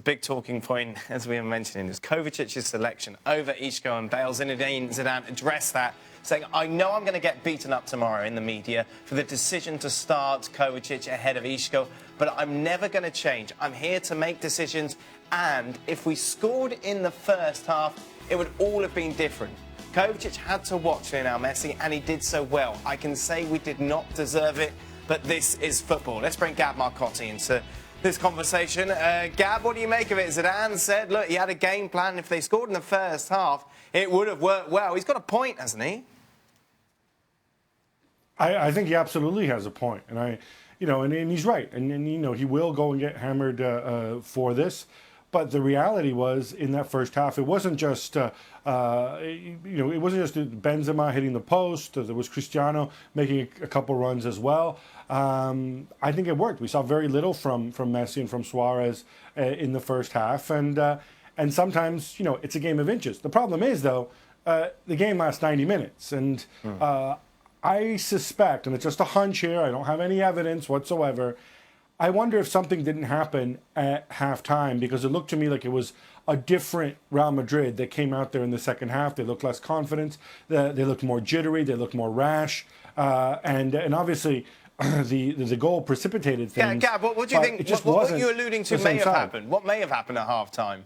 big talking point, as we were mentioning, is Kovacic's selection over Isco and Bale. Zinedine Zidane addressed that, saying, I know I'm going to get beaten up tomorrow in the media for the decision to start Kovacic ahead of Isco, but I'm never going to change. I'm here to make decisions, and if we scored in the first half, it would all have been different. Kovacic had to watch Lionel Messi, and he did so well. I can say we did not deserve it, but this is football. Let's bring Gab Marcotti into this conversation. Gab, what do you make of it? Zidane said, look, he had a game plan. If they scored in the first half, it would have worked well. He's got a point, hasn't he? I think he absolutely has a point, and and he's right, and he will go and get hammered for this. But the reality was, in that first half, it wasn't just it wasn't just Benzema hitting the post. There was Cristiano making a couple runs as well. I think it worked. We saw very little from Messi and from Suarez in the first half, and sometimes it's a game of inches. The problem is though, the game lasts 90 minutes, and I suspect, and it's just a hunch here, I don't have any evidence whatsoever, I wonder if something didn't happen at halftime, because it looked to me like it was a different Real Madrid that came out there in the second half. They looked less confident, they looked more jittery, they looked more rash, and obviously the goal precipitated things. Yeah, Gab, what do you think? What you're alluding to may have happened. What may have happened at halftime?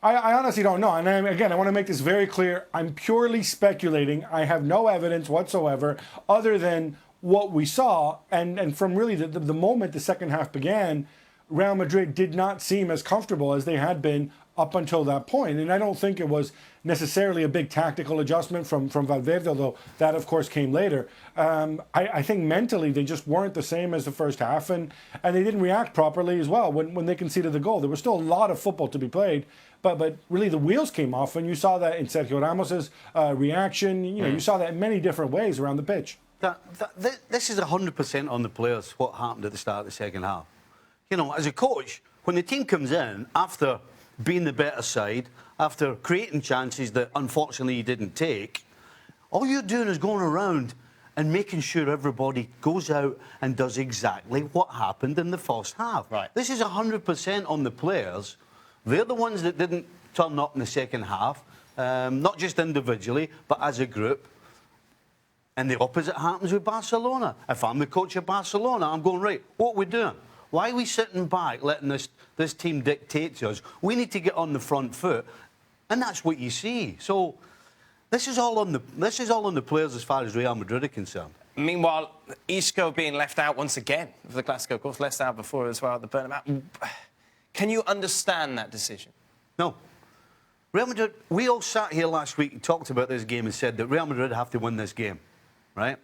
I honestly don't know. And again, I want to make this very clear. I'm purely speculating. I have no evidence whatsoever other than what we saw. And from really the moment the second half began, Real Madrid did not seem as comfortable as they had been up until that point. And I don't think it was necessarily a big tactical adjustment from Valverde, although that, of course, came later. I think mentally they just weren't the same as the first half, and they didn't react properly as well when they conceded the goal. There was still a lot of football to be played, but really the wheels came off, and you saw that in Sergio Ramos's reaction. You saw that in many different ways around the pitch. This is 100% on the players, what happened at the start of the second half. As a coach, when the team comes in after being the better side, after creating chances that unfortunately you didn't take, all you're doing is going around and making sure everybody goes out and does exactly what happened in the first half. Right. This is 100% on the players. They're the ones that didn't turn up in the second half, not just individually, but as a group. And the opposite happens with Barcelona. If I'm the coach of Barcelona, I'm going, right, what are we doing? Why are we sitting back letting this team dictate to us? We need to get on the front foot, and that's what you see. So this is all on the players as far as Real Madrid are concerned. Meanwhile, Isco being left out once again for the Clasico, of course, left out before as well at the Bernabeu. Can you understand that decision? No. Real Madrid, we all sat here last week and talked about this game and said that Real Madrid have to win this game, right?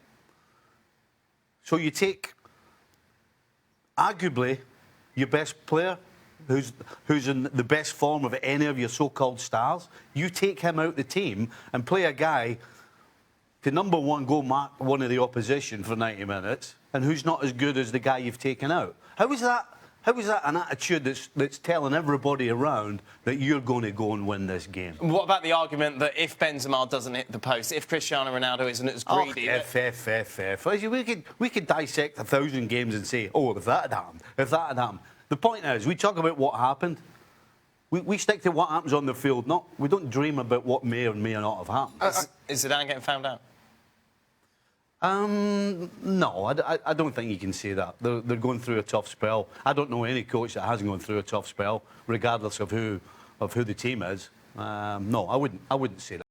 So you take arguably your best player, who's in the best form of any of your so-called stars, you take him out the team and play a guy to, number one, go mark one of the opposition for 90 minutes, and who's not as good as the guy you've taken out. How is that an attitude that's telling everybody around that you're going to go and win this game? What about the argument that if Benzema doesn't hit the post, if Cristiano Ronaldo isn't as greedy... We could dissect 1,000 games and say, oh, if that had happened. The point is, we talk about what happened. We stick to what happens on the field. We don't dream about what may or may not have happened. Is Zidane getting found out? No, I don't think you can say that. They're going through a tough spell. I don't know any coach that hasn't gone through a tough spell, regardless of who the team is. No, I wouldn't say that.